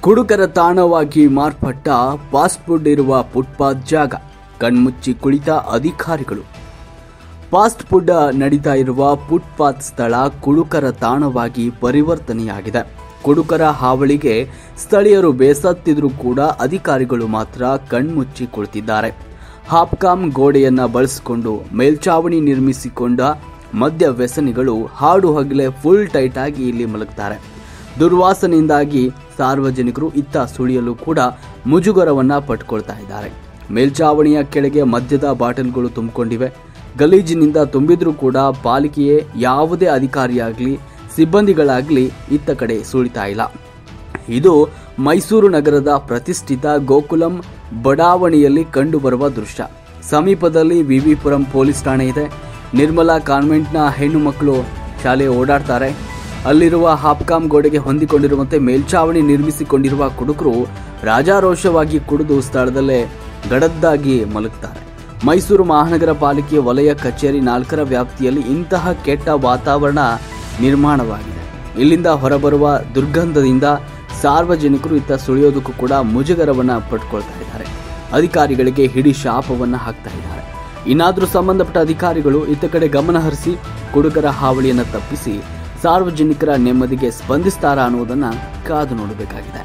ಕುಡುಕರ ತಾಣವಾಗಿ ಮಾರ್ಪಟ್ಟ fast food ಇರುವ footpath ಜಾಗ, ಕಣ್ಮುಚ್ಚಿ ಕುಳಿತ ಅಧಿಕಾರಿಗಳು. ಫಾಸ್ಟ್ ಫುಡ್ ನಡೀತಾ ಇರುವ ಫುಟ್ಪಾತ್ ಸ್ಥಳ ಕುಡುಕರ ತಾಣವಾಗಿ ಪರಿವರ್ತನೆಯಾಗಿದೆ. ಕುಡುಕರ ಹಾವಳಿಗೆ ಸ್ಥಳೀಯರು ಬೇಸತ್ತಿದ್ರೂ ಕೂಡ ಅಧಿಕಾರಿಗಳು ಮಾತ್ರ ಕಣ್ಮುಚ್ಚಿ ಕುಳಿತಿದ್ದಾರೆ. ಹಾಪ್ಕಾಮ್ ಗೋಡೆಯನ್ನ ಬಳಸಿಕೊಂಡು ಮೇಲ್ಚಾವಣಿ ನಿರ್ಮಿಸಿಕೊಂಡ ಮದ್ಯ ವ್ಯಸನಿಗಳು ಹಾಡು ಹಗಲೇ ಫುಲ್ ಟೈಟ್ ಆಗಿ ಇಲ್ಲಿ ಮಲಗ್ತಾರೆ. ದುರ್ವಾಸನೆಯಿಂದಾಗಿ ಸಾರ್ವಜನಿಕರು ಇತ್ತ ಸುಳಿಯಲು ಕೂಡ ಮುಜುಗರವನ್ನ ಪಟ್ಕೊಳ್ತಾ ಇದ್ದಾರೆ. ಮೇಲ್ಚಾವಣಿಯ ಕೆಳಗೆ ಮದ್ಯದ ಬಾಟಲ್ಗಳು ತುಂಬಿಕೊಂಡಿವೆ. ಗಲೀಜಿನಿಂದ ತುಂಬಿದ್ರೂ ಕೂಡ ಪಾಲಿಕೆಯೇ ಯಾವುದೇ ಅಧಿಕಾರಿಯಾಗಲಿ ಸಿಬ್ಬಂದಿಗಳಾಗಲಿ ಇತ್ತ ಕಡೆ ಸುಳಿತಾ ಇಲ್ಲ. ಇದು ಮೈಸೂರು ನಗರದ ಪ್ರತಿಷ್ಠಿತ ಗೋಕುಲಂ ಬಡಾವಣೆಯಲ್ಲಿ ಕಂಡುಬರುವ ದೃಶ್ಯ. ಸಮೀಪದಲ್ಲಿ ವಿವಿಪುರಂ ಪೊಲೀಸ್ ಠಾಣೆ ಇದೆ. ನಿರ್ಮಲಾ ಕಾನ್ವೆಂಟ್ನ ಹೆಣ್ಣು ಮಕ್ಕಳು ಶಾಲೆ ಓಡಾಡ್ತಾರೆ. ಅಲ್ಲಿರುವ ಹಾಪ್ಕಾಮ್ ಗೋಡೆಗೆ ಹೊಂದಿಕೊಂಡಿರುವಂತೆ ಮೇಲ್ಚಾವಣಿ ನಿರ್ಮಿಸಿಕೊಂಡಿರುವ ಕುಡುಕರು ರಾಜಾರೋಷವಾಗಿ ಕುಡಿದು ಸ್ಥಳದಲ್ಲೇ ಗಡದ್ದಾಗಿ ಮಲಗುತ್ತಾರೆ. ಮೈಸೂರು ಮಹಾನಗರ ಪಾಲಿಕೆ ವಲಯ ಕಚೇರಿ 4ರ ವ್ಯಾಪ್ತಿಯಲ್ಲಿ ಇಂತಹ ಕೆಟ್ಟ ವಾತಾವರಣ ನಿರ್ಮಾಣವಾಗಿದೆ. ಇಲ್ಲಿಂದ ಹೊರಬರುವ ದುರ್ಗಂಧದಿಂದ ಸಾರ್ವಜನಿಕರು ಇತ್ತ ಸುಳಿಯೋದಕ್ಕೂ ಕೂಡ ಮುಜುಗರವನ್ನ ಪಟ್ಕೊಳ್ತಾ ಇದ್ದಾರೆ. ಅಧಿಕಾರಿಗಳಿಗೆ ಹಿಡಿ ಶಾಪವನ್ನ ಹಾಕ್ತಾ ಇದ್ದಾರೆ. ಇನ್ನಾದರೂ ಸಂಬಂಧಪಟ್ಟ ಅಧಿಕಾರಿಗಳು ಇತ್ತ ಕಡೆ ಗಮನ ಹರಿಸಿ ಕುಡುಕರ ಹಾವಳಿಯನ್ನು ತಪ್ಪಿಸಿ ಸಾರ್ವಜನಿಕರ ನೆಮ್ಮದಿಗೆ ಸ್ಪಂದಿಸ್ತಾರಾ ಅನ್ನೋದನ್ನ ಕಾದು ನೋಡಬೇಕಾಗಿದೆ.